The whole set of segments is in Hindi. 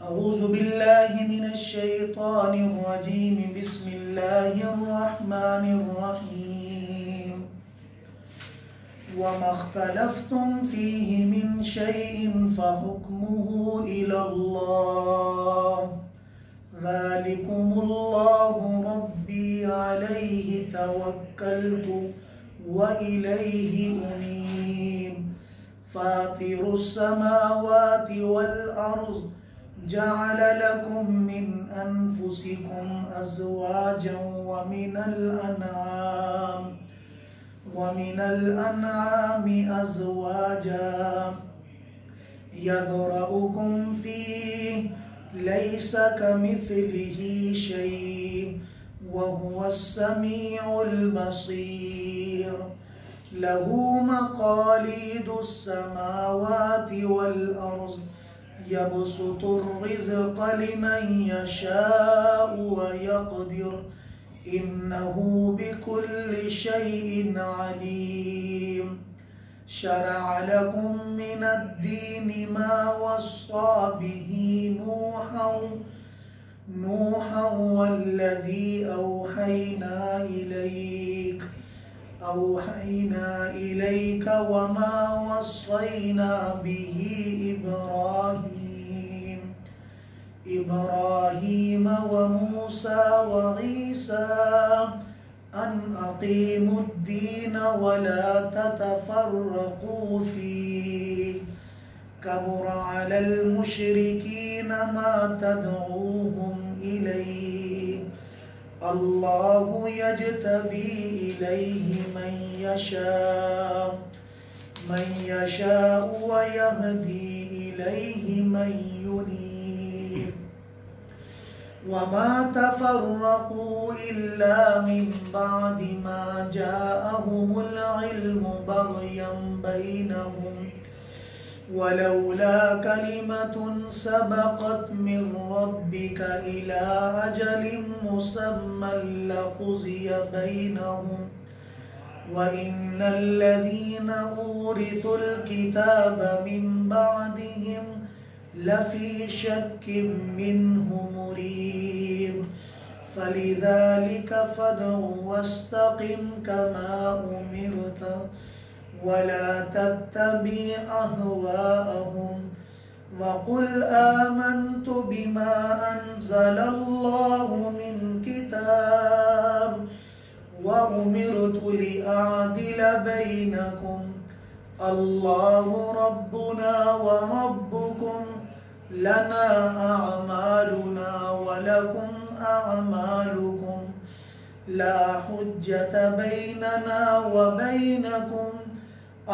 अऊज़ु बिल्लाहि मिनश शैतानिर रजीम बिस्मिल्लाहिर रहमानिर रहीम वमख्तलफ्तुम फीहि मिन शैइन फहुक्मुहु इलल्लाह ज़ालिकुमुल्लाहु रब्बी अलैहि तवक्कलतु व इलैहि उनीब फातिरुस समावाति वल अर्ज़ जअल लकुम मिन अनफुसिकुम अज़वाजन व मिनल अनआमि अज़वाजा यज़रउकुम फ़ीहि लैसा कमिथलिही शै'उन व हुवस समीउल बसीर लहू मक़ालिदुस समावाति वल अर्ज़ यबसुतुर रिज़्क़ लिमन यशाअु व यक़दिर इन्नहु बिकुल्लि शैइन अलीम शरअ लकुम मिनद्दीनि मा वस्सा बिही नूहन वल्लज़ी अवहैना इलैक वमा वस्सैना बिही इब्राहीम व मूसा व ईसा अन अक़ीमुद्दीन व ला ततफ़र्रक़ू फ़ीहि कबुर अलल मुश्रिकीन मा तदऊहुम इलैहि अल्लाहु यज्तबी इलैहि मन यशाअु व यहदी इलैहि मन युनीब वमा तफ़र्रक़ू इल्ला मिन बअदि मा जाअहुमुल इल्मु बग़यन बैनहुम वलौला कलिमतुन सबक़त मिन रब्बिका इला अजलिन मुसम्मन लक़ुज़िय बैनहुम व इन्नल्लज़ीन ऊरिथुल किताब मिन बअदिहिम लफ़ी शक्किन मिन्हु मुरीब फ़लिज़ालिका फ़दअ वस्तक़िम कमा उमिरत वला तत्तबि अहवाअहुम वक़ुल आमन्तु बिमा अन्ज़लल्लाहु मिन किताब व उमिरतु लिअअदिल बैनकुम अल्लाहु रब्बुना व रब्बुकुम लना अअमालुना व लकुम अअमालुकुम ला हुज्जत बैनना व बैनकुम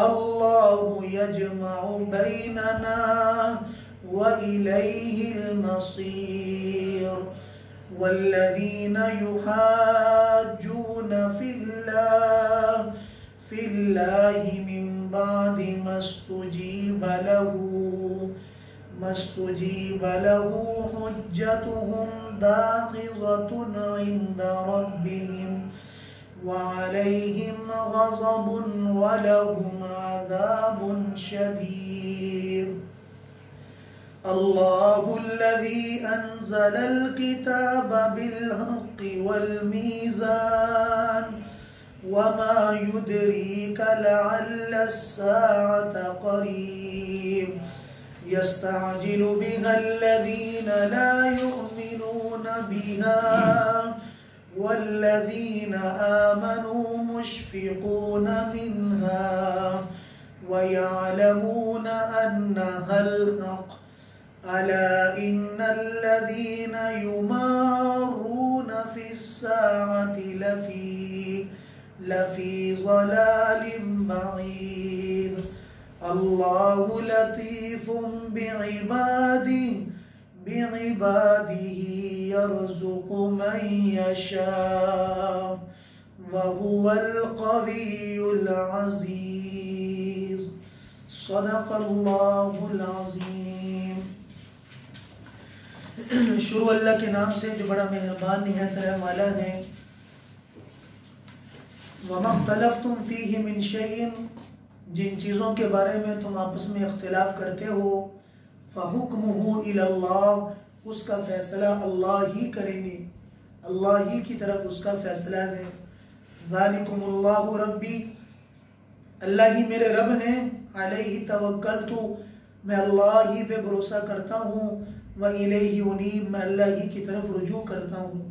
अल्लाहु यजमअु बैनना व इलैहिल मसीर वल्लज़ीन युहाज्जून फिल्लाहि मिन बादि मस्तुजीब लहू हुज्जतुहुम दाखिज़तुन इंद रब्बिहिम व अलैहिम ग़ज़बुन व लहुम अज़ाबुन शदीद अल्लाहुल्लज़ी अंज़लल किताब बिल्हक़्क़ि वल मीज़ान वमा युद्रीका लअल्लस्साअत क़रीब यस्तअजिलु बिहल्लज़ीन ला युमिनून बिहा वल्लज़ीन आमनू मुश्फ़िक़ून मिन्हा व यअलमून अन्नहल हक़्क़ अला इन्नल्लज़ीन युमारून फ़िस्साअति लफ़ी ज़लालिम बईद अल्लाहु लतीफ़ुम बिइबादिही यर्ज़ुक़ु मन यशाअ व हुवल क़वियुल अज़ीज़ सदक़ल्लाहुल अज़ीम। शुरू अल्लाह के नाम से जो बड़ा मेहरबान निहायत रहम वाला है। वमख्तलफ्तुम फ़ीहि मिन शैइन, जिन चीज़ों के बारे में तुम आपस में इख्तिलाफ़ करते हो, फ़हुक्मुहु इलल्लाह, उसका फैसला अल्लाह ही करेंगे, अल्लाह ही की तरफ उसका फैसला है। ज़ालिकुमुल्लाहु रब्बी, अल्लाह ही मेरे रब हैं, अलैहि तवक्कलतु, मैं अल्लाह ही पे भरोसा करता हूँ, व इलैहि उनीब, मैं अल्लाह ही की तरफ रुजू करता हूँ।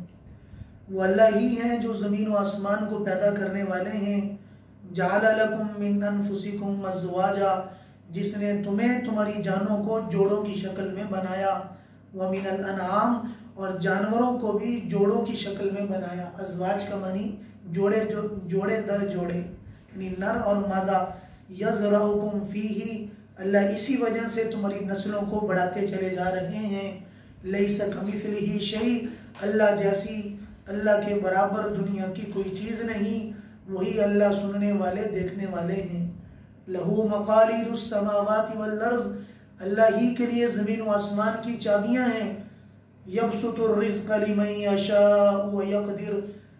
वो अल्लाह ही हैं जो ज़मीन व आसमान को पैदा करने वाले हैं। जअल लकुम मिन अनफुसिकुम अज़वाजा, जिसने तुम्हें तुम्हारी जानों को जोड़ों की शक्ल में बनाया, व मिनल अनआम, और जानवरों को भी जोड़ों की शक्ल में बनाया। अज़वाज का मानी जोड़े, जोड़े दर जोड़े, यानी नर और मादा। यज़रउकुम फीही, अल्लाह इसी वजह से तुम्हारी नस्लों को बढ़ाते चले जा रहे हैं। लैसा कमिस्लिही शै, अल्लाह जैसी, अल्लाह के बराबर दुनिया की कोई चीज़ नहीं, वही अल्लाह सुनने वाले देखने वाले हैं। लहू मक़ालिदुस समावाति वल अर्ज़, अल्लाह ही के लिए ज़मीन व आसमान की चाबियाँ हैं। यबसुतुर रिज़्क़ लिमन यशाअ व यक़दिर,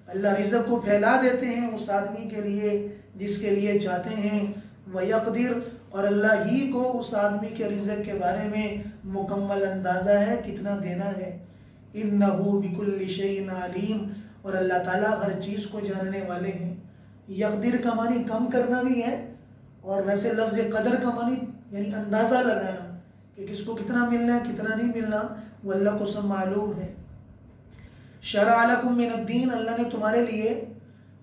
अल्लाह रिज़्क़ को फैला देते हैं उस आदमी के लिए जिसके लिए चाहते हैं। व यक़दिर, और अल्लाह ही को उस आदमी के रिज़्क़ के बारे में मुकम्मल अंदाज़ा है कितना देना है। इन्नहु बिकुल्लि शैइन अलीम, और अल्लाह ताला हर चीज़ को जानने वाले हैं। यक़दिर का मानी कम करना भी है, और वैसे लफ्ज़ कदर का मानी यानी अंदाज़ा लगाना कि किसको कितना मिलना है कितना नहीं मिलना, वो अल्लाह को सब मालूम है। शरअ लकुम मिनद्दीन, अल्लाह ने तुम्हारे लिए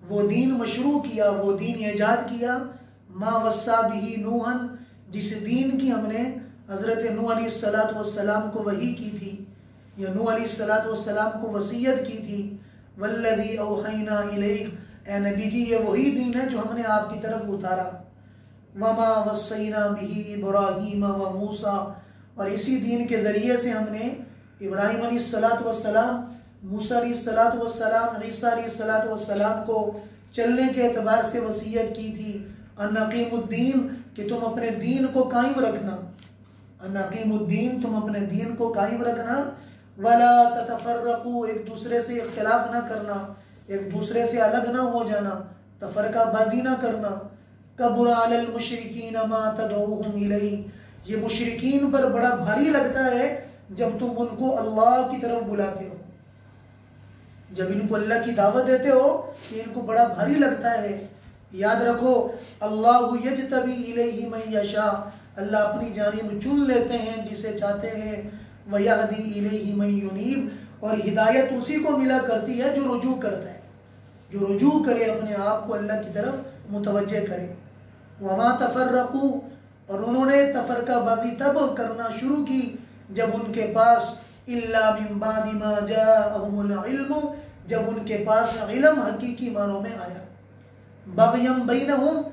वो दीन मशरू किया, वो दीन ईजाद किया। मा वस्सा बिही नूहन, जिस दीन की हमने हज़रत नूह अलैहिस्सलातु वस्सलाम को वही की थी, या नूह अलैहिस्सलातु वस्सलाम को वसीयत की थी। वल्लज़ी औहैना इलैक, ए नबी जी ये वही दीन है जो हमने आपकी तरफ उतारा। वमा वस्सैना बिही इब्राहीम व मूसा, और इसी दीन के ज़रिए से हमने इब्राहीम अलैहिस्सलातु वस्सलाम, मूसा अलैहिस्सलातु वस्सलाम, ईसा अलैहिस्सलातु वस्सलाम को चलने के एतबार से वसीयत की थी। अनकीमुद्दीन, कि तुम अपने दीन को कायम रखना, अनकीमुद्दीन, तुम अपने दीन को कायम रखना। वला ततफर्रकू, एक दूसरे से इख्तिलाफ ना करना, एक दूसरे से अलग ना हो जाना, तफरका बाजी ना करना। कबुरा अलल मुशरिकीन मा तदऊहुम इलैहि, ये मुशरिकीन पर बड़ा भारी लगता है जब तुम उनको अल्लाह की तरफ बुलाते हो, जब इनको अल्लाह की दावत देते हो कि इनको बड़ा भारी लगता है। याद रखो, अल्लाहु यजतबी इलैहि मन यशा, अल्लाह अपनी जानिब चुन लेते हैं जिसे चाहते हैं। व यहदी इलैहि मन युनीब, और हिदायत उसी को मिला करती है जो रुजू करता है, जो रुजू करे, अपने आप को अल्लाह की तरफ मुतवज्जे करे। वमा तफर्रकू, और उन्होंने तफरकाबाजी तब करना शुरू की जब उनके पास इल्ला मिन बादि मा जाअहुमुल इल्म, जब उनके पास इल्म हकीकी मानों में आया। बग़यम बैनहुम,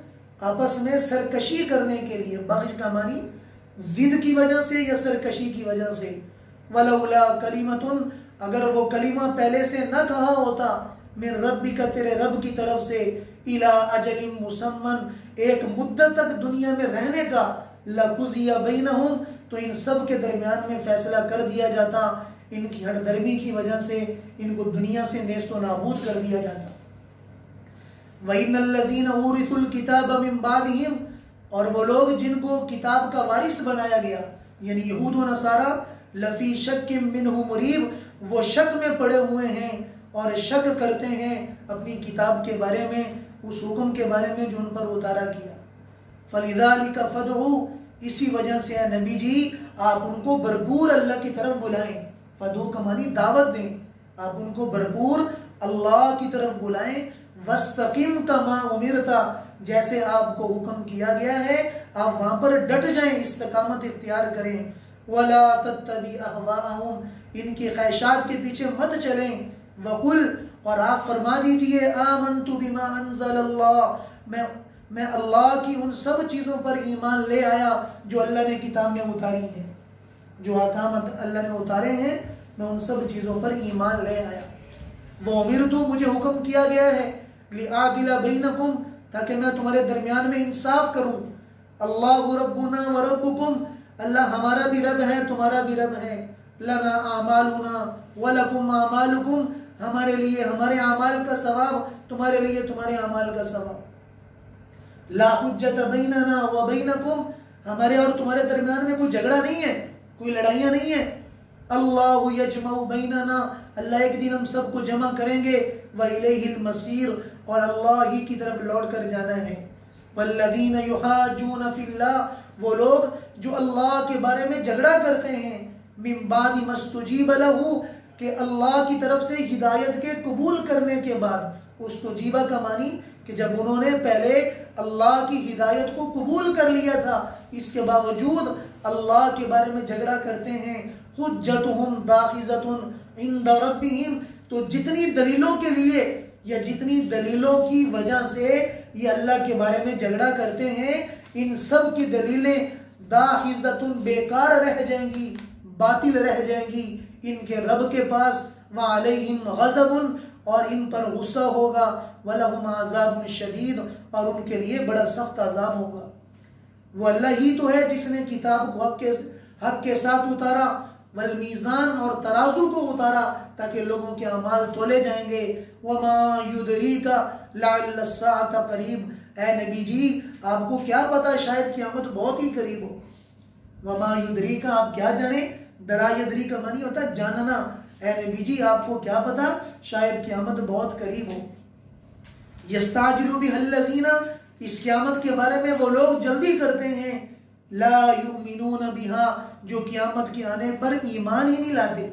आपस में सरकशी करने के लिए, बग़य का मानी जिद की वजह से या सरकशी की वजह से। वलौला कलिमतुन, अगर वो कलिमा पहले से न कहा होता, मिन रब्बिका, तेरे रब की तरफ से, इला अजलिम मुसम्मन, एक मुद्दत तक दुनिया में रहने का, लकुज़िया बैनहुम, तो इन सब के दरमियान में फैसला कर दिया जाता। इनकी हठधर्मी की वजह से इनको दुनिया से नेस्तो नाबूद कर दिया जाता। वइन्नल्लज़ीना उरिथुल किताब मिन बादिहिम, और वो लोग जिनको किताब का वारिस बनाया गया, यानी यहूद व नसारा, लफ़ी शक्किम मिन्हु मुरीब, वो शक में पड़े हुए हैं और शक करते हैं अपनी किताब के बारे में, उस हुक्म के बारे में जो उन पर उतारा किया। फलिज़ालिका फ़दउ, इसी वजह से नबी जी आप उनको भरपूर अल्लाह की तरफ बुलाएं। फदू का मानी दावत दें, आप उनको भरपूर अल्लाह की तरफ बुलाएं। वस्तकीम कमा उमिरता, जैसे आपको हुक्म किया गया है आप वहां पर डट जाएं, इस्तिकामत इख्तियार करें। वला तत्तबी अहवाअहुम, इनकी ख्वाहिशात के पीछे मत चलें। वकुल, और आप फरमा दीजिए, आमनतु बिमा अंज़लल्लाह, मैं अल्लाह की उन सब चीज़ों पर ईमान ले आया जो अल्लाह ने किताब में उतारी हैं, जो अहकाम अल्लाह ने उतारे हैं, मैं उन सब चीज़ों पर ईमान ले आया। वो उमिरतु, मुझे हुक्म किया गया है, लिआदिला बैनकुम, ताकि मैं तुम्हारे दरमियान में इंसाफ करूं। अल्लाहु रब्बुना व रब्बुकुम, अल्लाह हमारा भी रब है तुम्हारा भी रब है। लना आमालुना व लकुम आमालुकुम, हमारे लिए हमारे आमाल का सवाब, तुम्हारे लिए तुम्हारे आमाल का सवाब। ला हुज्जत बैनना व बैनकुम, हमारे और तुम्हारे दरमियान में कोई झगड़ा नहीं है, कोई लड़ाइयाँ नहीं है। अल्लाहु यजमउ बैनना, अल्लाह एक दिन हम सबको जमा करेंगे। व इलैहिल मसीर, और अल्लाह ही की तरफ लौट कर जाना है। वल्लज़ीना युहाज्जूना फिल्लाह, वो लोग जो अल्लाह के बारे में झगड़ा करते हैं, मिन बादि मस्तुजीब लहू, कि अल्लाह की तरफ से हिदायत के कबूल करने के बाद। उस्तुजीबा का मानी कि जब उन्होंने पहले अल्लाह की हिदायत को कबूल कर लिया था, इसके बावजूद अल्लाह के बारे में झगड़ा करते हैं। हुज्जतुहुम दाखिज़तुन इंद रब्बिहिम, तो जितनी दलीलों के लिए या जितनी दलीलों की वजह से ये अल्लाह के बारे में झगड़ा करते हैं, इन सब की दलीलें दाखिज़तुन बेकार रह जाएंगी, बातिल रह जाएंगी इनके रब के पास। व अलैहिम गज़बुन, और इन पर गुस्सा होगा। वलहुम अज़ाबुन शदीद, और उनके लिए बड़ा सख्त अज़ाब होगा। वो अल्लाह ही तो है जिसने किताब को हक के साथ उतारा, वल मीज़ान, और तराजू को उतारा ताकि लोगों के अमाल तोले जाएंगे। वमा युदरीका लअल्ल अस्साअता करीब, ऐ नबी जी आपको क्या पता शायद क़यामत बहुत ही करीब हो। वमा युदरीका, आप क्या जाने, दरा यदरी का मानी होता है जानना। ऐ नबी जी आपको क्या पता शायद क़यामत बहुत करीब हो। यस्ताजिलु बिहल्लज़ीना, इस क़यामत के बारे में वो लोग जल्दी करते हैं, ला युमिनून बिहा, जो क़यामत के आने पर ईमान ही नहीं लाते,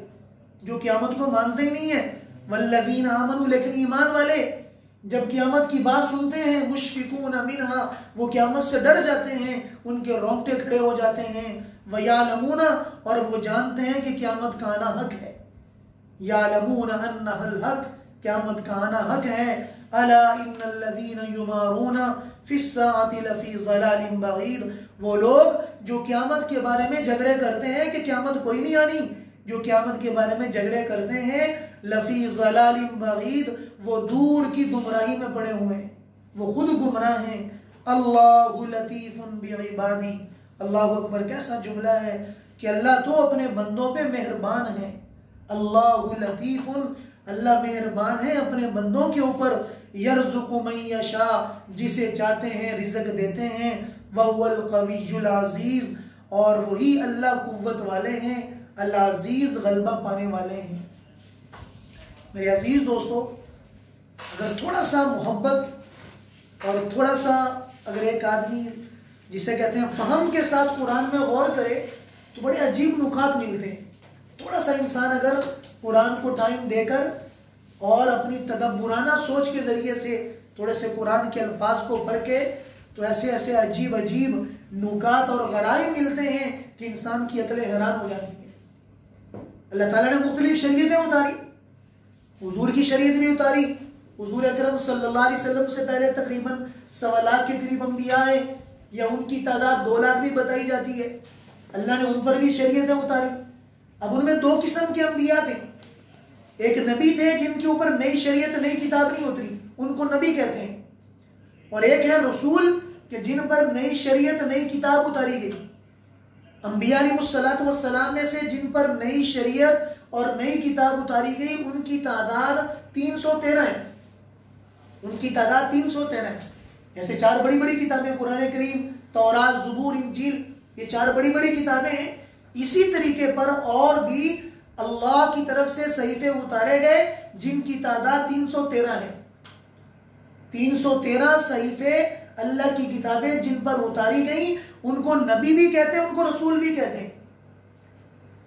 जो क़यामत को मानते ही नहीं है। वल्लज़ीना आमनू, लेकिन ईमान वाले जब क़यामत की बात सुनते हैं, मुशफिकून मिनहा, वो क़यामत से डर जाते हैं, उनके रोंगटे खड़े हो जाते हैं। वयालमूना, और वो जानते हैं कि क़यामत का आना हक है। यालमून अन्नहल हक, क़यामत का आना हक है। अला इन्नल्लज़ीना युमारूना फिस्साअति लफ़ी ज़लालिन बईद, वो लोग जो क़यामत के बारे में झगड़े करते हैं कि क़यामत कोई नहीं आनी, जो क़यामत के बारे में झगड़े करते हैं, लफ़ी ज़लालिन बईद, वो दूर की गुमराही में पड़े हुए हैं, वो खुद गुमराह हैं। अल्लाहु लतीफ़ुन बिइबादी, अल्लाहु अकबर, कैसा जुमला है कि अल्लाह तो अपने बंदों पे मेहरबान है। अल्लाहु लतीफ़ुन, अल्लाह मेहरबान है अपने बंदों के ऊपर। यर्ज़ुक़ु मन यशा, जिसे चाहते हैं रिज़्क़ देते हैं। वहुवल क़विय्युल अज़ीज़, और वही अल्लाह कुव्वत वाले हैं, अल अज़ीज़ गलबा पाने वाले हैं। मेरे अजीज़ दोस्तों, अगर थोड़ा सा मोहब्बत और थोड़ा सा अगर एक आदमी जिसे कहते हैं फ़हम के साथ कुरान में गौर करे तो बड़े अजीब नुकात मिलते हैं। थोड़ा सा इंसान अगर कुरान को टाइम देकर और अपनी तदब्बुराना सोच के ज़रिए से थोड़े से कुरान के अल्फाज को पढ़ के, तो ऐसे ऐसे अजीब अजीब नुकात और गराइब मिलते हैं कि इंसान की अकलें हैरान हो जाती हैं। अल्लाह ताला ने मुख्तलिफ शरीयतें उतारी, हुजूर की शरीयत भी उतारी। हुजूर अकरम सल्लल्लाहु अलैहि वसल्लम से पहले तकरीबन 1.25 लाख के करीब अंबिया है, या उनकी तादाद 2 लाख भी बताई जाती है। अल्लाह ने उन पर भी शरीयतें उतारी। अब उनमें 2 किस्म के अंबिया थे। एक नबी थे जिनके ऊपर नई शरीयत नई किताब नहीं उतरी, उनको नबी कहते हैं। और एक है रसूल कि जिन पर नई शरीयत नई किताब उतारी गई। अंबिया अलैहिस्सलातु वस्सलाम में से जिन पर नई शरीयत और नई किताब उतारी गई उनकी तादाद 313 है। उनकी तादाद 313 है। ऐसे 4 बड़ी बड़ी किताबें, कुरान करीम, तौरात, ज़बूर, इंजील, ये 4 बड़ी बड़ी किताबें हैं। इसी तरीके पर और भी अल्लाह की तरफ से सहीफे उतारे गए जिनकी तादाद 313 है। 313 सहीफे अल्लाह की किताबें जिन पर उतारी गई, उनको नबी भी कहते हैं, उनको रसूल भी कहते हैं।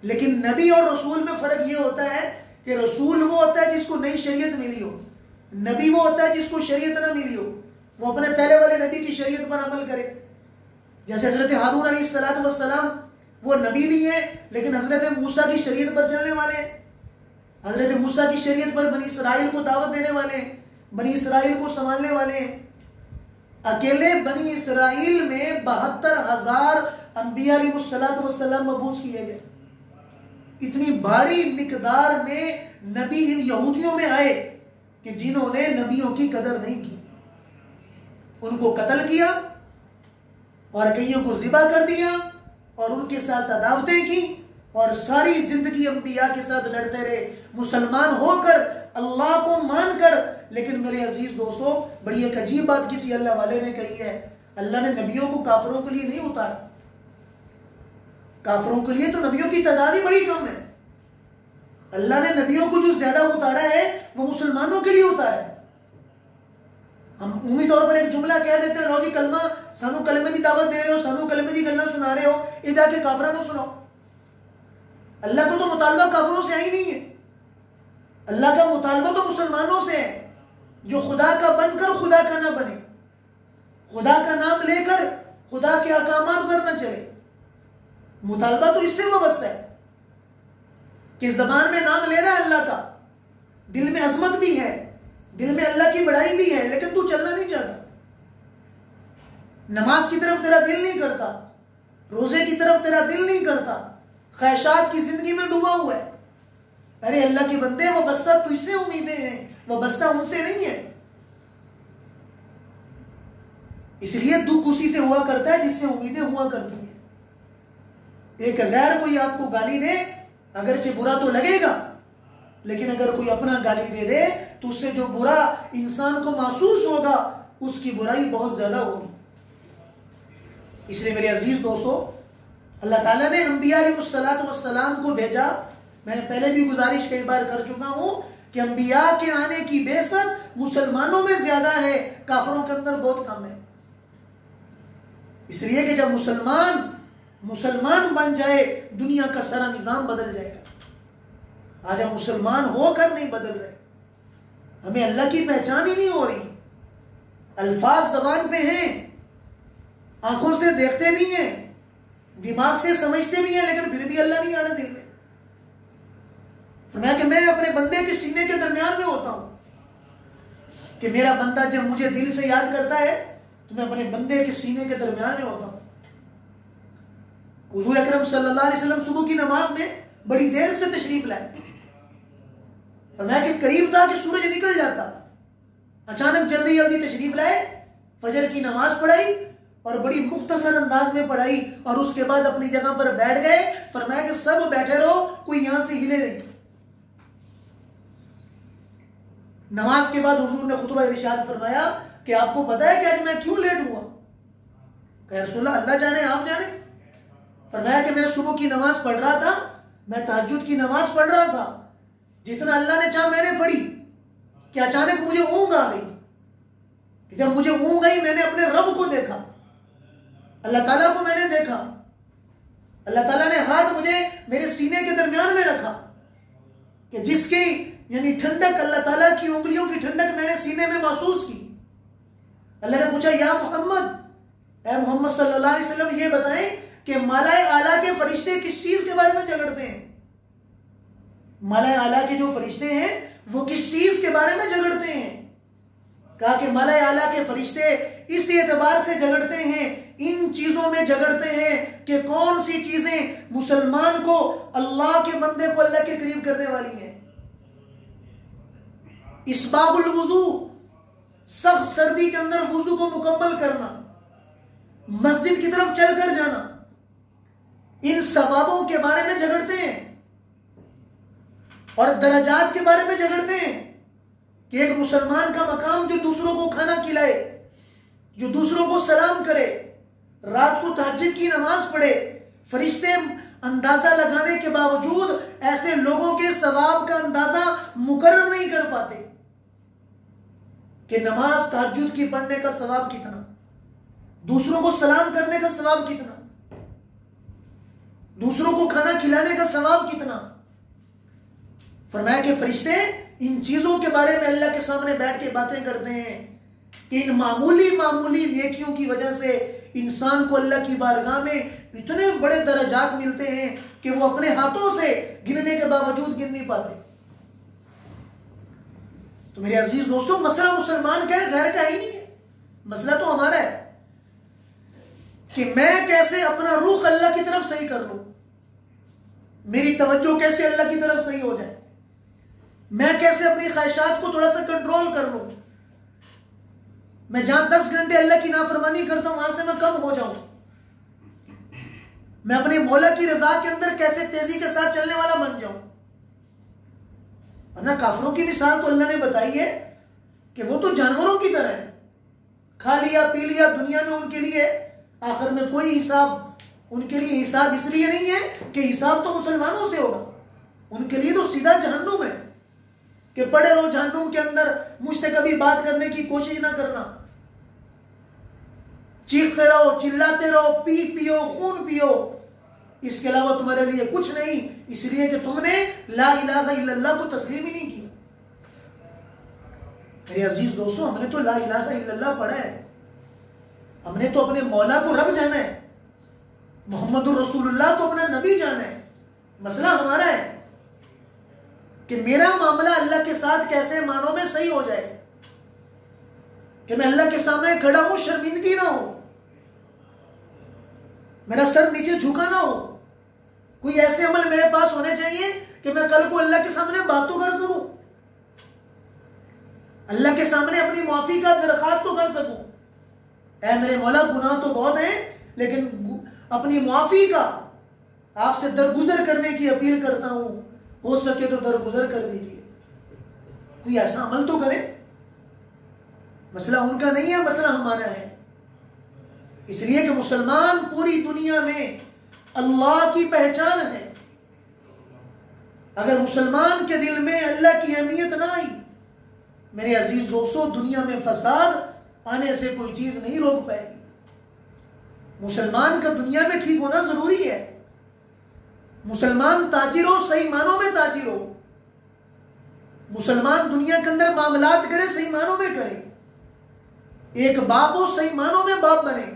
लेकिन नबी और रसूल में फर्क ये होता है कि रसूल वो होता है जिसको नई शरीयत मिली हो, नबी वो होता है जिसको शरीयत ना मिली हो, वो अपने पहले वाले नबी की शरीयत पर अमल करे। जैसे हजरत हारून अलैहिस्सलातु वस्सलाम, वो नबी भी है लेकिन हजरत मूसा की शरीयत पर चलने वाले हैं। हजरत मूसा की शरीयत पर बनी इसराइल को दावत देने वाले हैं, बनी इसराइल को संभालने वाले हैं। अकेले बनी इसराइल में 72,000 अंबिया अलैहिस्सलातु वस्सलाम मबूस किए गए। इतनी भारी मिकदार में नबी इन यहूदियों में आए कि जिन्होंने नबियों की कदर नहीं की, उनको कत्ल किया और कईयों को ज़िबा कर दिया और उनके साथ अदावतें की और सारी जिंदगी अंबिया के साथ लड़ते रहे, मुसलमान होकर, अल्लाह को मानकर। लेकिन मेरे अजीज दोस्तों, बड़ी एक अजीब बात किसी अल्लाह वाले ने कही है, अल्लाह ने नबियों को काफिरों के लिए नहीं उतारा। काफिरों के लिए तो नबियों की तादाद ही बड़ी कम है। अल्लाह ने नबियों को जो ज्यादा उतारा है वो मुसलमानों के लिए उतारा है। हम उम्मीद तौर पर एक जुमला कह देते हैं, लो जी कलमा सानू कलमे की दावत दे रहे हो, सानू कलमे की गल्ला सुना रहे हो, ये जाके काफिरों को सुनाओ। अल्लाह को तो मुतालबा काफिरों से ही नहीं है, अल्लाह का मुतालबा तो मुसलमानों से है जो खुदा का बनकर खुदा का ना बने, खुदा का नाम लेकर खुदा के अहकामात पर न चले। मुतालबा तो इससे वाबस्ता है कि जबान में नाम ले रहा है अल्लाह का, दिल में अजमत भी है, दिल में अल्लाह की बड़ाई भी है, लेकिन तू चलना नहीं चाहता, नमाज की तरफ तेरा दिल नहीं करता, रोजे की तरफ तेरा दिल नहीं करता, ख्वाहिशात की जिंदगी में डूबा हुआ है। अरे अल्लाह के बंदे, वो बस्ता तुझसे उम्मीदें हैं, वो बस्ता उनसे नहीं है। इसलिए दुख उसी से हुआ करता है जिससे उम्मीदें हुआ करती हैं। एक गैर कोई आपको गाली दे, अगरचे बुरा तो लगेगा, लेकिन अगर कोई अपना गाली दे दे तो उससे जो बुरा इंसान को महसूस होगा उसकी बुराई बहुत ज्यादा होगी। इसलिए मेरे अजीज दोस्तों, अल्लाह ताला ने अंबिया अलैहिस्सलाम को भेजा। मैंने पहले भी गुजारिश कई बार कर चुका हूं कि अंबिया के आने की बेसत मुसलमानों में ज्यादा है, काफिरों के अंदर बहुत कम है। इसलिए कि जब मुसलमान बन जाए दुनिया का सारा निजाम बदल जाएगा। आज हम मुसलमान होकर नहीं बदल रहे, हमें अल्लाह की पहचान ही नहीं हो रही। अल्फाज जबान पे हैं, आंखों से देखते भी हैं, दिमाग से समझते भी हैं, लेकिन फिर भी अल्लाह नहीं आ रहा दिल में। फरमाया कि मैं अपने बंदे के सीने के दरमियान में होता हूं, कि मेरा बंदा जब मुझे दिल से याद करता है तो मैं अपने बंदे के सीने के दरमियान में होता हूं। हुजूर अकरम सल्लल्लाहु अलैहि वसल्लम सुबह की नमाज में बड़ी देर से तशरीफ लाए। फरमाया कि करीब था कि सूरज निकल जाता, अचानक जल्दी जल्दी तशरीफ लाए, फजर की नमाज पढ़ाई और बड़ी मुख्तसर अंदाज में पढ़ाई, और उसके बाद अपनी जगह पर बैठ गए। फरमाया कि सब बैठे रहो, कोई यहां से हिले नहीं। नमाज के बाद हुजूर ने खुतबा इरशाद फरमाया कि आपको पता है कि आज मैं क्यों लेट हुआ? कहा रसूलल्लाह, अल्लाह जाने, आप जाने। फरमाया कि मैं सुबह की नमाज पढ़ रहा था, मैं तहज्जुद की नमाज पढ़ रहा था, जितना अल्लाह ने चाहा मैंने पढ़ी, कि अचानक मुझे ऊंघ आ गई। जब मुझे ऊंघ आई, मैंने अपने रब को देखा, अल्लाह ताला को मैंने देखा। अल्लाह ताला ने हाथ मुझे मेरे सीने के दरमियान में रखा, कि जिसकी यानी ठंडक, अल्लाह ताला की उंगलियों की ठंडक मैंने सीने में महसूस की। अल्लाह ने पूछा, या मोहम्मद, ए मोहम्मद सल्लल्लाहु अलैहि वसल्लम, ये बताएं कि मालाए आला के फरिश्ते किस चीज के बारे में झगड़ते हैं? मालाए आला के जो फरिश्ते हैं वो किस चीज के बारे में झगड़ते हैं? कहा कि मालाए आला के फरिश्ते इस एतबार से झगड़ते हैं, इन चीजों में झगड़ते हैं कि कौन सी चीजें मुसलमान को, अल्लाह के बंदे को अल्लाह के करीब करने वाली हैं। इसबागुल वुजू, सख्त सर्दी के अंदर वुजू को मुकम्मल करना, मस्जिद की तरफ चलकर जाना, इन सवाबों के बारे में झगड़ते हैं। और दरजात के बारे में झगड़ते हैं कि एक मुसलमान का मकाम जो दूसरों को खाना खिलाए, जो दूसरों को सलाम करे, रात को तहज्जुद की नमाज पढ़े। फरिश्ते अंदाजा लगाने के बावजूद ऐसे लोगों के सवाब का अंदाजा मुकर्रर नहीं कर पाते कि नमाज तहज्जुद की पढ़ने का सवाब कितना, दूसरों को सलाम करने का सवाब कितना, दूसरों को खाना खिलाने का सवाब कितना। फरमाया कि फरिश्ते इन चीजों के बारे में अल्लाह के सामने बैठ के बातें करते हैं। इन मामूली मामूली नेकियों की वजह से इंसान को अल्लाह की बारगाह में इतने बड़े दर्जात मिलते हैं कि वो अपने हाथों से गिनने के बावजूद गिन नहीं पाते। तो मेरे अजीज दोस्तों, मसला मुसलमान का है, गैर का ही नहीं है। मसला तो हमारा है कि मैं कैसे अपना रुख अल्लाह की तरफ सही कर लूं, मेरी तवज्जो कैसे अल्लाह की तरफ सही हो जाए, मैं कैसे अपनी ख्वाहिशात को थोड़ा सा कंट्रोल कर लूं, मैं जहां 10 घंटे अल्लाह की नाफरमानी करता हूं वहां से मैं कम हो जाऊं, मैं अपने मौला की रजा के अंदर कैसे तेजी के साथ चलने वाला बन जाऊं। वरना काफिरों की मिसाल तो अल्लाह ने बताई है कि वो तो जानवरों की तरह है, खा लिया पी लिया दुनिया में, उनके लिए आखिर में कोई हिसाब उनके लिए हिसाब इसलिए नहीं है कि हिसाब तो मुसलमानों से होगा, उनके लिए तो सीधा जहन्नुम है कि पड़े रहो जहन्नुम के अंदर, मुझसे कभी बात करने की कोशिश ना करना, चीखते रहो, चिल्लाते रहो, पी पियो, खून पियो, इसके अलावा तुम्हारे लिए कुछ नहीं, इसलिए कि तुमने ला इलाहा इल्लल्लाह को तस्लीम ही नहीं किया। मेरे अजीज दोस्तों, हमने तो ला इलाहा इल्लल्लाह पढ़ा है, हमने तो अपने मौला को रब जाना है, मोहम्मदुर रसूलुल्लाह को अपना नबी जाना है। मसला हमारा है कि मेरा मामला अल्लाह के साथ कैसे मानो में सही हो जाए कि मैं अल्लाह के सामने खड़ा हूं, शर्मिंदगी ना हो, मेरा सर नीचे झुका ना हो, कोई ऐसे अमल मेरे पास होने चाहिए कि मैं कल को अल्लाह के सामने बात तो कर सकूं, अल्लाह के सामने अपनी माफी का दरखास्त तो कर सकूं। ऐ मेरे मौला, गुनाह तो बहुत है, लेकिन अपनी माफी का आपसे दरगुजर करने की अपील करता हूं, हो सके तो दरगुजर कर दीजिए। कोई ऐसा अमल तो करे। मसला उनका नहीं है, मसला हमारा है। इसलिए कि मुसलमान पूरी दुनिया में अल्लाह की पहचान है। अगर मुसलमान के दिल में अल्लाह की अहमियत ना आई, मेरे अजीज दोस्तों, दुनिया में फसाद आने से कोई चीज नहीं रोक पाएगी। मुसलमान का दुनिया में ठीक होना जरूरी है। मुसलमान ताजिर हो, सही मानों में ताजिर हो। मुसलमान दुनिया के अंदर मामलात करे, सही मानों में करे। एक बाप हो, सही मानों में बाप बने,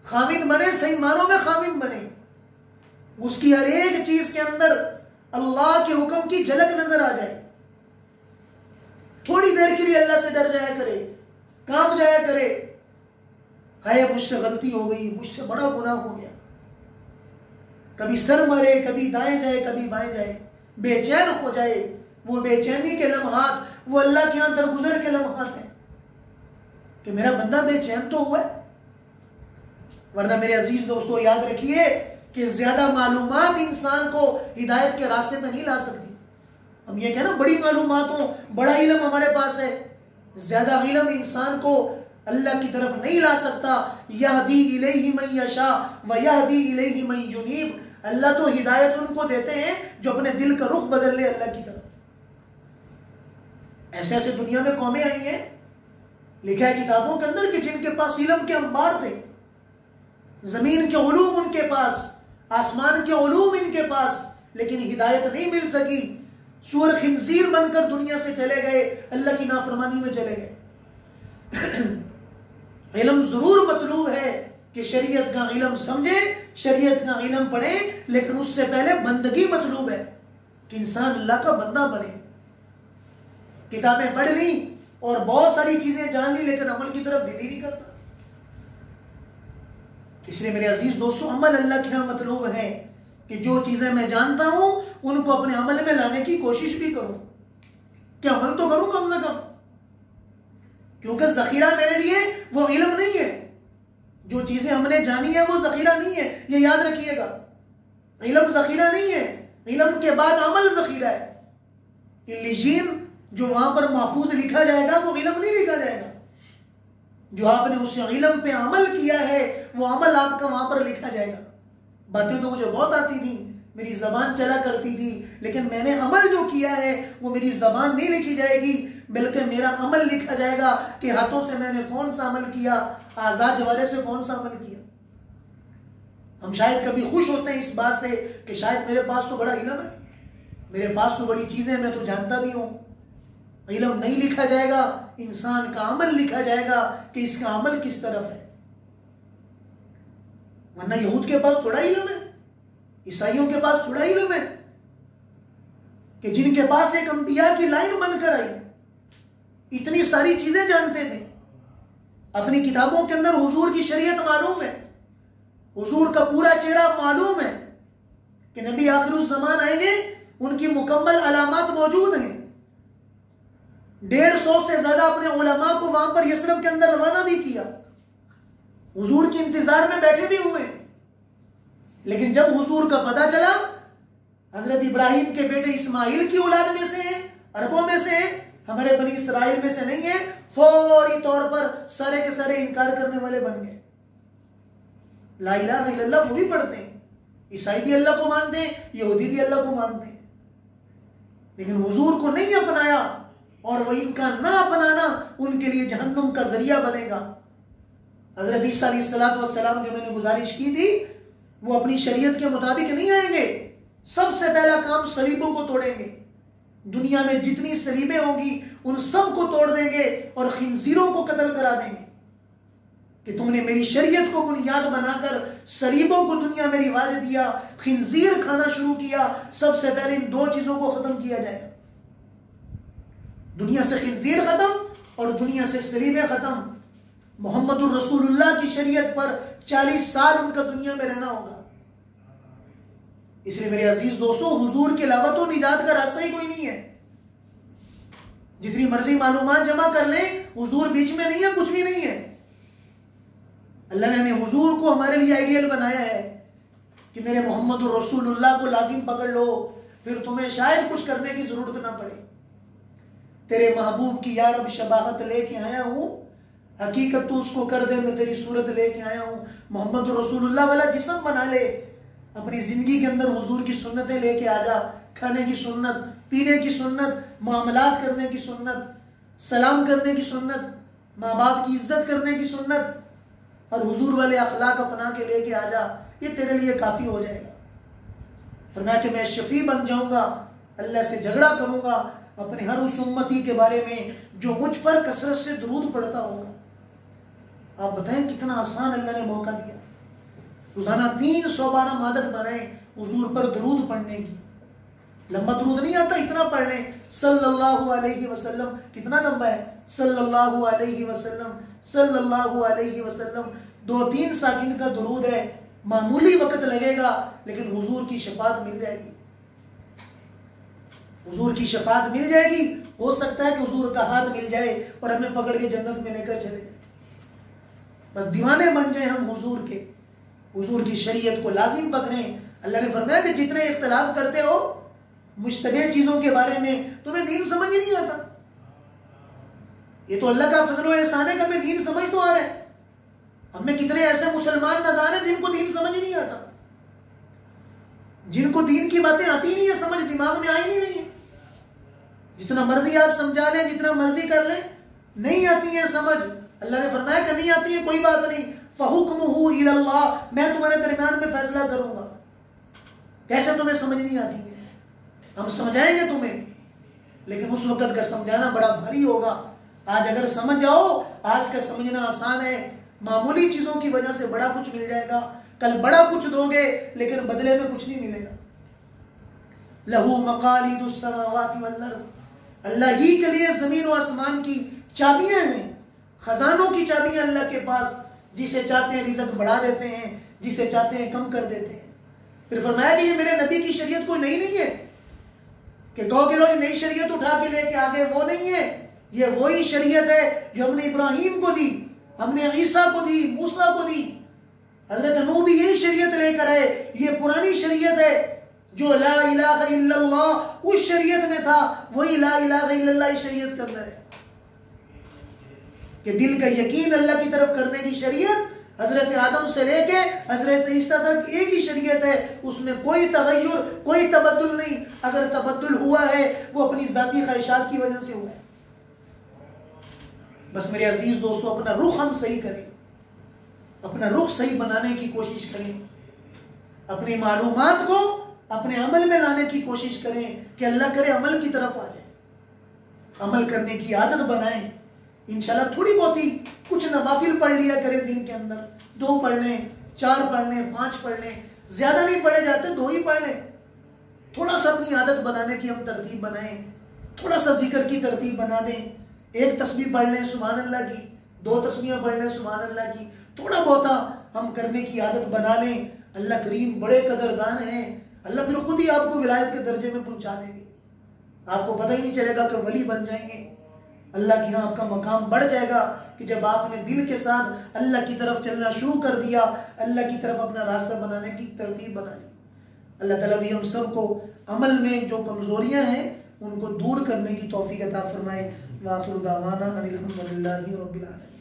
खामिद बने, सही मानों में खामिद बने। उसकी हर एक चीज के अंदर अल्लाह के हुक्म की झलक नजर आ जाए। थोड़ी देर के लिए अल्लाह से डर जाया करे, कांप जाया करे, हाय मुझसे गलती हो गई, मुझसे बड़ा गुनाह हो गया। कभी सर मरे, कभी दाएं जाए, कभी बाएं जाए, बेचैन हो जाए। वो बेचैनी के लम्हात, वो अल्लाह के यहां दरगुजर के लम्हात है कि मेरा बंदा बेचैन तो हुआ है। वरना मेरे अजीज दोस्तों, याद रखिए कि ज्यादा मालूमात इंसान को हिदायत के रास्ते पे नहीं ला सकती। हम ये कहना बड़ी मालूमात हो, बड़ा इल्म हमारे पास है, ज्यादा इल्म इंसान को अल्लाह की तरफ नहीं ला सकता। यहदी इलैहि मन यशा व यहदी इलैहि मन युनीब। अल्लाह तो हिदायत उनको देते हैं जो अपने दिल का रुख बदल ले अल्लाह की तरफ। ऐसे ऐसे दुनिया में कौमें आई हैं, लिखा है किताबों के अंदर कि जिनके पास इल्म के अंबार थे, जमीन के उलूम उनके पास, आसमान के उलूम इनके पास, लेकिन हिदायत नहीं मिल सकी। सूअर खिंजीर बनकर दुनिया से चले गए, अल्लाह की नाफरमानी में चले गए। इल्म जरूर मतलूब है कि शरीयत का इल्म समझे, शरीयत का इल्म पढ़े, लेकिन उससे पहले बंदगी मतलूब है कि इंसान अल्लाह का बंदा बने। किताबें पढ़ ली और बहुत सारी चीजें जान ली, लेकिन अमल की तरफ दिल ही नहीं करता। इसलिए मेरे अजीज दोस्तों, अमल अल्लाह के यहां मतलूब है कि जो चीजें मैं जानता हूं उनको अपने अमल में लाने की कोशिश भी करूं, कि अमल तो करूं कम से कम, क्योंकि जखीरा मेरे लिए वो इल्म नहीं है। जो चीजें हमने जानी है वो जखीरा नहीं है, ये याद रखिएगा। इल्म जखीरा नहीं है, इल्म के बाद अमल जखीरा है। इल्लीजीन जो वहां पर महफूज लिखा जाएगा वो इल्म नहीं लिखा जाएगा। जो आपने उस इल्म पे अमल किया है वो अमल आपका वहां पर लिखा जाएगा। बातें तो मुझे बहुत आती थी, मेरी जबान चला करती थी, लेकिन मैंने अमल जो किया है वो मेरी जबान नहीं लिखी जाएगी, बल्कि मेरा अमल लिखा जाएगा कि हाथों से मैंने कौन सा अमल किया, आजाद जवारे से कौन सा अमल किया। हम शायद कभी खुश होते हैं इस बात से कि शायद मेरे पास तो बड़ा इल्म है, मेरे पास तो बड़ी चीजें, मैं तो जानता भी हूं। इल्म नहीं लिखा जाएगा, इंसान का अमल लिखा जाएगा कि इसका अमल किस तरफ है। वरना यहूद के पास थोड़ा इल्म है, ईसाइयों के पास थोड़ा इल्म है, कि जिनके पास एक अंबिया की लाइन बनकर आई, इतनी सारी चीजें जानते थे, अपनी किताबों के अंदर हुजूर की शरीयत मालूम है, हुजूर का पूरा चेहरा मालूम है कि नबी आखिरुज़ ज़मान आएंगे, उनकी मुकम्मल अलामत मौजूद हैं। 150 से ज्यादा अपने उलमा को वहां पर यसरब के अंदर रवाना भी किया, हुजूर के इंतजार में बैठे भी हुए। लेकिन जब हुजूर का पता चला हजरत इब्राहिम के बेटे इस्माइल की औलाद में से हैं, अरबों में से हैं, हमारे बनी इसराइल में से नहीं है, फौरी तौर पर सारे के सारे इनकार करने वाले बन गए। ला इलाहा इल्लल्लाह वो भी पढ़ते हैं, ईसाई भी अल्लाह को मानते हैं, यहूदी भी अल्लाह को मानते हैं, लेकिन हुजूर को नहीं अपनाया और वह इनका ना अपनाना उनके लिए जहन्नुम का जरिया बनेगा। हजरत ईसा अलैहिस्सलाम जो मैंने गुजारिश की थी, वो अपनी शरीयत के मुताबिक नहीं आएंगे। सबसे पहला काम सलीबों को तोड़ेंगे। दुनिया में जितनी सलीबें होंगी उन सब को तोड़ देंगे और खिंजीरों को कत्ल करा देंगे कि तुमने मेरी शरीयत को बुनियाद बनाकर सलीबों को दुनिया में रिवाज दिया, खिंजीर खाना शुरू किया। सबसे पहले इन दो चीजों को खत्म किया जाएगा, दुनिया से खिंजीर खत्म और दुनिया से सलीबें खत्म। मोहम्मदुर रसूलुल्लाह की शरीयत पर 40 साल उनका दुनिया में रहना होगा। इसलिए मेरे अजीज दोस्तों, हुजूर के अलावा तो निजात का रास्ता ही कोई नहीं है। जितनी मर्जी मालूमात जमा कर लें, हुजूर बीच में नहीं है, कुछ भी नहीं है। अल्लाह ने हमें हुजूर को हमारे लिए आइडियल बनाया है कि मेरे मोहम्मद रसूलुल्लाह को लाजिम पकड़ लो, फिर तुम्हें शायद कुछ करने की जरूरत ना पड़े। तेरे महबूब की यार अब शबाहत लेके आया हूं, हकीकत तो उसको कर दे, मैं तेरी सूरत लेके आया हूं। मोहम्मद रसूलुल्लाह वाला जिस्म बना ले, अपनी जिंदगी के अंदर हुजूर की सुन्नतें लेके आ जा। खाने की सुन्नत, पीने की सुन्नत, मामलात करने की सुन्नत, सलाम करने की सुन्नत, माँ बाप की इज्जत करने की सुन्नत और हुजूर वाले अखलाक अपना के लेके आ जा। ये तेरे लिए काफी हो जाएगा। फरमाया कि मैं शफी बन जाऊंगा, अल्लाह से झगड़ा करूंगा अपने हर उस उम्मती के बारे में जो मुझ पर कसरत से दुरूद पढ़ता होगा। आप बताएं कितना आसान अल्लाह ने मौका दिया। रोजाना 312 आदत बनाए हुजूर पर दुरूद पढ़ने की। लंबा दुरूद नहीं आता, इतना पढ़ लें सल्लल्लाहु अलैहि वसल्लम। कितना लंबा है? सल्लल्लाहु अलैहि वसल्लम, सल्लल्लाहु अलैहि वसल्लम। 2-3 सेकंड का दुरूद है, मामूली वक्त लगेगा लेकिन हुजूर की शफात मिल जाएगी। हुजूर की शफात मिल जाएगी। हो सकता है कि हुजूर का हाथ मिल जाए और हमें पकड़ के जन्नत में लेकर चले जाए। बस दीवाने बन जाए हम हुजूर के, हुजूर की शरीयत को लाजिम पकड़ें। अल्लाह ने फरमाया कि जितने इख्तिलाफ करते हो मुश्तबे चीजों के बारे में, तुम्हें दीन समझ ही नहीं आता। ये तो अल्लाह का फजल व एहसान है कि हमें दीन समझ तो आ रहा है। हमें कितने ऐसे मुसलमान नादान हैं जिनको दीन समझ ही नहीं आता, जिनको दीन की बातें आती ही नहीं है, समझ दिमाग में आई नहीं रही है। जितना मर्जी आप समझा लें, जितना मर्जी कर लें, नहीं आती है समझ। अल्लाह ने फरमाया कि नहीं आती है, कोई बात नहीं, फहुक्मुहु इलल्लाह, मैं तुम्हारे दरमियान में फैसला करूंगा। कैसे तुम्हें समझ नहीं आती है? हम समझाएंगे तुम्हें, लेकिन उस वक्त का समझाना बड़ा भारी होगा। आज अगर समझ जाओ, आज का समझना आसान है, मामूली चीजों की वजह से बड़ा कुछ मिल जाएगा। कल बड़ा कुछ दोगे लेकिन बदले में कुछ नहीं मिलेगा। लहू मकालिदुस समावाति वल अर्ज़, अल्लाह ही के लिए जमीन और आसमान की चाबियां हैं, खजानों की चाबियां अल्लाह के पास। जिसे चाहते हैं रिज़्क़ बढ़ा देते हैं, जिसे चाहते हैं कम कर देते हैं। फिर फरमाया कि ये मेरे नबी की शरीयत कोई नई नहीं है कि 2 किलो नई शरीयत उठा के लेके आ गए, वो नहीं है। ये वही शरीयत है जो हमने इब्राहीम को दी, हमने ईसा को दी, मूसा को दी। हजरत नूह भी यही शरीयत लेकर आए। ये पुरानी शरीयत है जो ला इलाहा इल्लल्लाह उस शरीयत में था, वही ला इलाहा इल्लल्लाह इस शरीयत के अंदर है कि दिल का यकीन अल्लाह की तरफ करने की शरीयत हजरत आदम से लेके हजरत ईसा तक एक ही शरीयत है। उसमें कोई तगय्युर, कोई तबद्दुल नहीं। अगर तबद्दुल हुआ है वो अपनी जाती ख्वाहिशात की वजह से हुआ है। बस मेरे अजीज दोस्तों, अपना रुख हम सही करें, अपना रुख सही बनाने की कोशिश करें, अपनी मालूमात को अपने अमल में लाने की कोशिश करें कि अल्लाह करे अमल की तरफ आ जाए, अमल करने की आदत बनाएं। इंशाल्लाह थोड़ी बहुत ही कुछ नवाफिल पढ़ लिया करें दिन के अंदर, 2 पढ़ लें, 4 पढ़ लें, 5 पढ़ लें, ज्यादा नहीं पढ़े जाते, 2 ही पढ़ लें। थोड़ा सा अपनी आदत बनाने की हम तरतीब बनाएं, थोड़ा सा जिक्र की तरतीब बना दें। 1 तस्बीह पढ़ लें सुभान अल्लाह की, 2 तस्बीह पढ़ लें सुभान अल्लाह की, थोड़ा बहुत हम करने की आदत बना लें। अल्लाह करीम बड़े कदरदान हैं। अल्लाह फिर खुद ही आपको विलायत के दर्जे में पहुंचा देंगे, आपको पता ही नहीं चलेगा कि वली बन जाएंगे। अल्लाह के यहाँ आपका मकाम बढ़ जाएगा कि जब आपने दिल के साथ अल्लाह की तरफ चलना शुरू कर दिया, अल्लाह की तरफ अपना रास्ता बनाने की तरतीब बना ली। अल्लाह ताला भी हम सबको अमल में जो कमजोरियां हैं उनको दूर करने की तौफीक अता फरमाए। व आखिरु दावाना अनिल हम्दुलिल्लाहि रब्बिल आलमीन।